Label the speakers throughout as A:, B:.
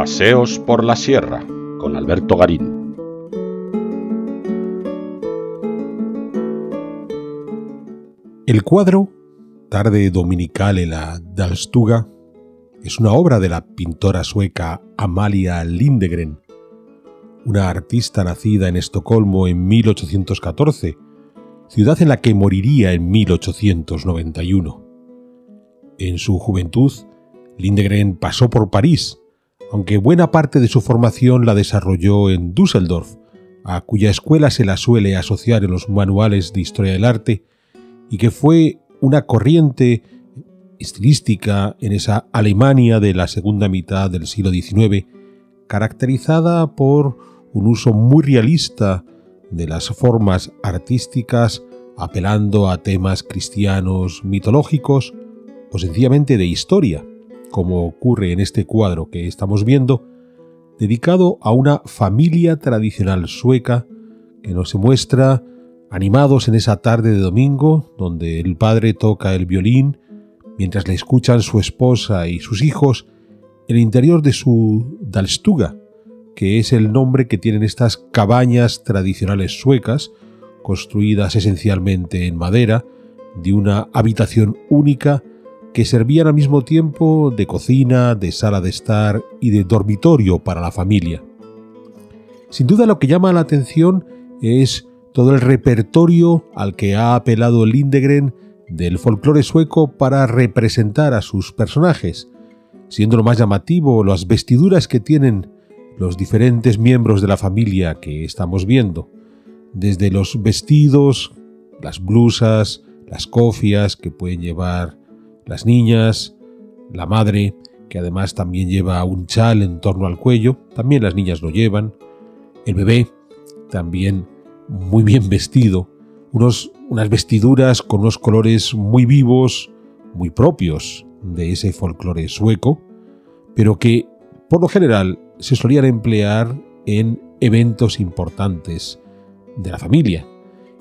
A: Paseos por la Sierra con Alberto Garín.
B: El cuadro Tarde dominical en la Dalstuga es una obra de la pintora sueca Amalia Lindegren, una artista nacida en Estocolmo en 1814, ciudad en la que moriría en 1891. En su juventud, Lindegren pasó por París, aunque buena parte de su formación la desarrolló en Düsseldorf, a cuya escuela se la suele asociar en los manuales de historia del arte, y que fue una corriente estilística en esa Alemania de la segunda mitad del siglo XIX, caracterizada por un uso muy realista de las formas artísticas, apelando a temas cristianos mitológicos o sencillamente de historia, como ocurre en este cuadro que estamos viendo, dedicado a una familia tradicional sueca que nos muestra animados en esa tarde de domingo, donde el padre toca el violín, mientras le escuchan su esposa y sus hijos, el interior de su Dalstuga, que es el nombre que tienen estas cabañas tradicionales suecas, construidas esencialmente en madera, de una habitación única, que servían al mismo tiempo de cocina, de sala de estar y de dormitorio para la familia. Sin duda lo que llama la atención es todo el repertorio al que ha apelado Lindegren del folclore sueco para representar a sus personajes, siendo lo más llamativo las vestiduras que tienen los diferentes miembros de la familia que estamos viendo, desde los vestidos, las blusas, las cofias que pueden llevar las niñas, la madre, que además también lleva un chal en torno al cuello, también las niñas lo llevan, el bebé también muy bien vestido, unas vestiduras con unos colores muy vivos, muy propios de ese folclore sueco, pero que por lo general se solían emplear en eventos importantes de la familia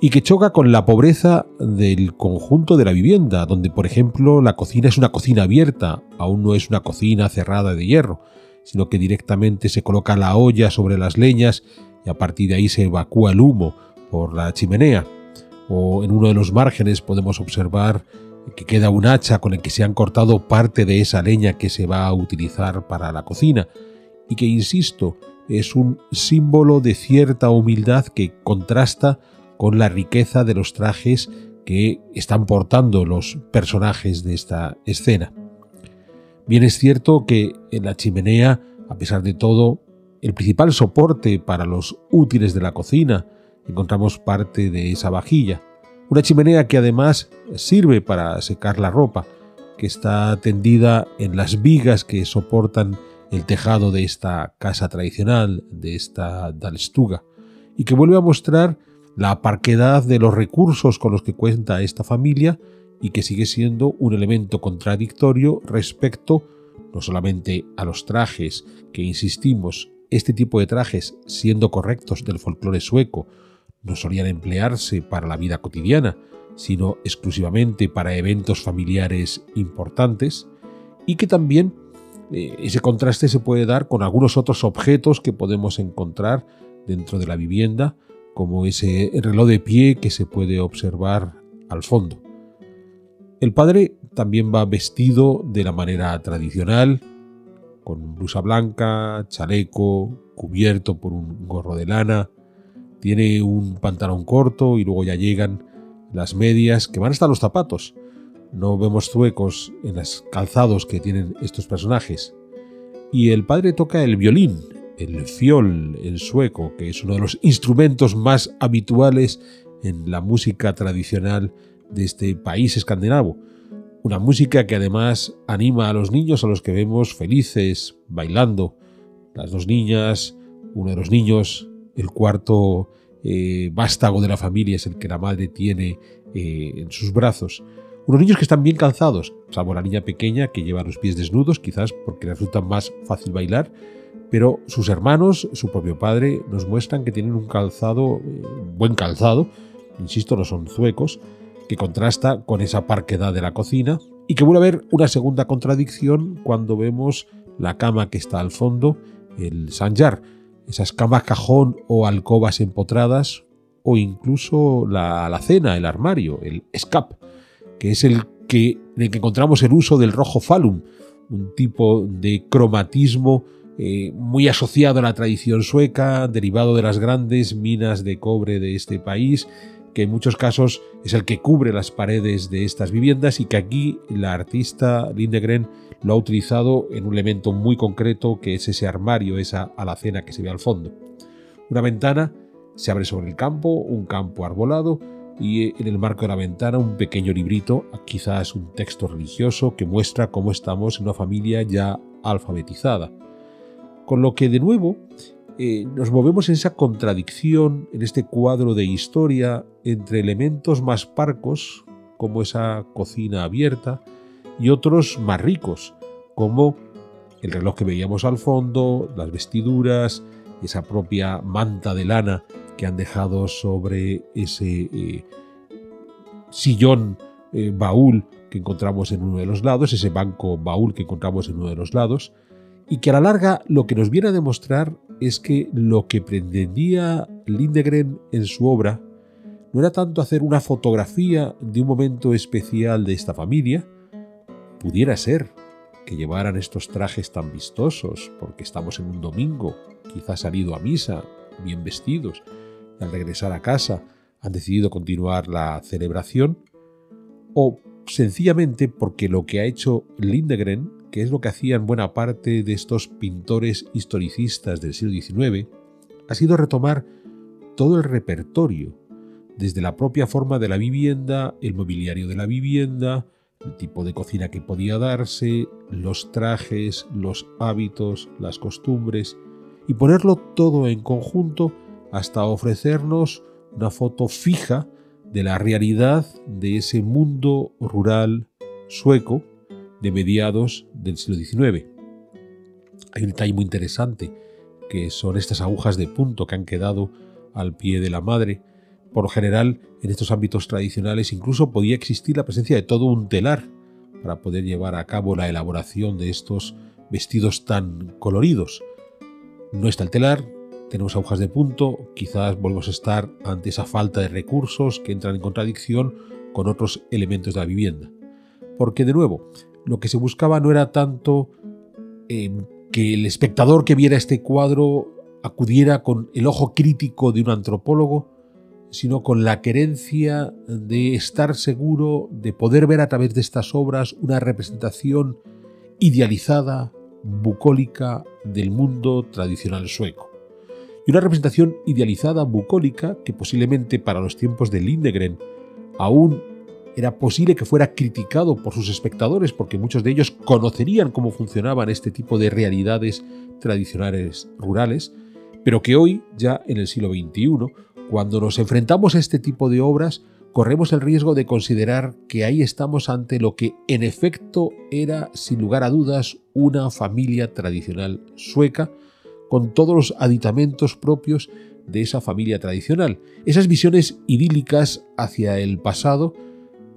B: y que choca con la pobreza del conjunto de la vivienda, donde por ejemplo la cocina es una cocina abierta, aún no es una cocina cerrada de hierro, sino que directamente se coloca la olla sobre las leñas y a partir de ahí se evacúa el humo por la chimenea. O en uno de los márgenes podemos observar que queda un hacha con el que se han cortado parte de esa leña que se va a utilizar para la cocina y que, insisto, es un símbolo de cierta humildad que contrasta con la riqueza de los trajes que están portando los personajes de esta escena. Bien es cierto que en la chimenea, a pesar de todo, el principal soporte para los útiles de la cocina, encontramos parte de esa vajilla. Una chimenea que además sirve para secar la ropa, que está tendida en las vigas que soportan el tejado de esta casa tradicional, de esta Dalstuga, y que vuelve a mostrar la parquedad de los recursos con los que cuenta esta familia y que sigue siendo un elemento contradictorio respecto no solamente a los trajes, que insistimos, este tipo de trajes, siendo correctos del folclore sueco, no solían emplearse para la vida cotidiana, sino exclusivamente para eventos familiares importantes, y que también ese contraste se puede dar con algunos otros objetos que podemos encontrar dentro de la vivienda, como ese reloj de pie que se puede observar al fondo. El padre también va vestido de la manera tradicional, con blusa blanca, chaleco, cubierto por un gorro de lana, tiene un pantalón corto y luego ya llegan las medias que van hasta los zapatos. No vemos zuecos en los calzados que tienen estos personajes. Y el padre toca el violín, el fiol, el sueco, que es uno de los instrumentos más habituales en la música tradicional de este país escandinavo. Una música que además anima a los niños, a los que vemos felices, bailando. Las dos niñas, uno de los niños, el cuarto vástago de la familia es el que la madre tiene en sus brazos. Unos niños que están bien calzados, salvo la niña pequeña que lleva los pies desnudos, quizás porque le resulta más fácil bailar, pero sus hermanos, su propio padre, nos muestran que tienen un calzado, buen calzado, insisto, no son zuecos, que contrasta con esa parquedad de la cocina y que vuelve a haber una segunda contradicción cuando vemos la cama que está al fondo, el sanjar, esas camas cajón o alcobas empotradas, o incluso la alacena, el armario, el escape, que es en el que encontramos el uso del rojo falum, un tipo de cromatismo muy asociado a la tradición sueca, derivado de las grandes minas de cobre de este país, que en muchos casos es el que cubre las paredes de estas viviendas y que aquí la artista Lindegren lo ha utilizado en un elemento muy concreto, que es ese armario, esa alacena que se ve al fondo. Una ventana se abre sobre el campo, un campo arbolado, y en el marco de la ventana un pequeño librito, quizás un texto religioso que muestra cómo estamos en una familia ya alfabetizada. Con lo que, de nuevo, nos movemos en esa contradicción, en este cuadro de historia, entre elementos más parcos, como esa cocina abierta, y otros más ricos, como el reloj que veíamos al fondo, las vestiduras, esa propia manta de lana que han dejado sobre ese sillón baúl que encontramos en uno de los lados, ese banco baúl que encontramos en uno de los lados, y que a la larga lo que nos viene a demostrar es que lo que pretendía Lindegren en su obra no era tanto hacer una fotografía de un momento especial de esta familia. Pudiera ser que llevaran estos trajes tan vistosos porque estamos en un domingo, quizás han ido a misa, bien vestidos, y al regresar a casa han decidido continuar la celebración, o sencillamente porque lo que ha hecho Lindegren, que es lo que hacían buena parte de estos pintores historicistas del siglo XIX, ha sido retomar todo el repertorio, desde la propia forma de la vivienda, el mobiliario de la vivienda, el tipo de cocina que podía darse, los trajes, los hábitos, las costumbres, y ponerlo todo en conjunto hasta ofrecernos una foto fija de la realidad de ese mundo rural sueco de mediados del siglo XIX. Hay un detalle muy interesante, que son estas agujas de punto que han quedado al pie de la madre. Por lo general, en estos ámbitos tradicionales incluso podía existir la presencia de todo un telar para poder llevar a cabo la elaboración de estos vestidos tan coloridos. No está el telar, tenemos agujas de punto, quizás volvemos a estar ante esa falta de recursos que entran en contradicción con otros elementos de la vivienda. Porque, de nuevo, lo que se buscaba no era tanto que el espectador que viera este cuadro acudiera con el ojo crítico de un antropólogo, sino con la querencia de estar seguro de poder ver a través de estas obras una representación idealizada, bucólica del mundo tradicional sueco. Y una representación idealizada, bucólica, que posiblemente para los tiempos de Lindegren aún era posible que fuera criticado por sus espectadores, porque muchos de ellos conocerían cómo funcionaban este tipo de realidades tradicionales rurales, pero que hoy, ya en el siglo XXI, cuando nos enfrentamos a este tipo de obras, corremos el riesgo de considerar que ahí estamos ante lo que en efecto era, sin lugar a dudas, una familia tradicional sueca, con todos los aditamentos propios de esa familia tradicional. Esas visiones idílicas hacia el pasado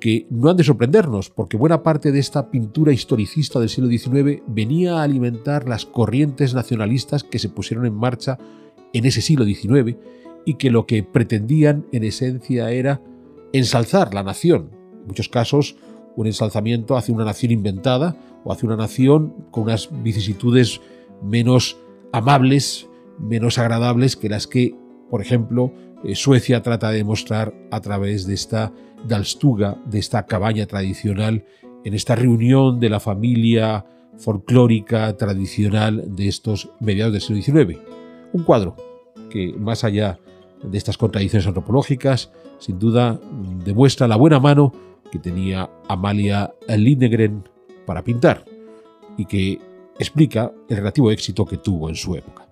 B: que no han de sorprendernos, porque buena parte de esta pintura historicista del siglo XIX venía a alimentar las corrientes nacionalistas que se pusieron en marcha en ese siglo XIX y que lo que pretendían en esencia era ensalzar la nación. En muchos casos, un ensalzamiento hacia una nación inventada o hacia una nación con unas vicisitudes menos amables, menos agradables que las que, por ejemplo, Suecia trata de mostrar a través de esta dalstuga, de esta cabaña tradicional, en esta reunión de la familia folclórica tradicional de estos mediados del siglo XIX. Un cuadro que, más allá de estas contradicciones antropológicas, sin duda demuestra la buena mano que tenía Amalia Lindegren para pintar y que explica el relativo éxito que tuvo en su época.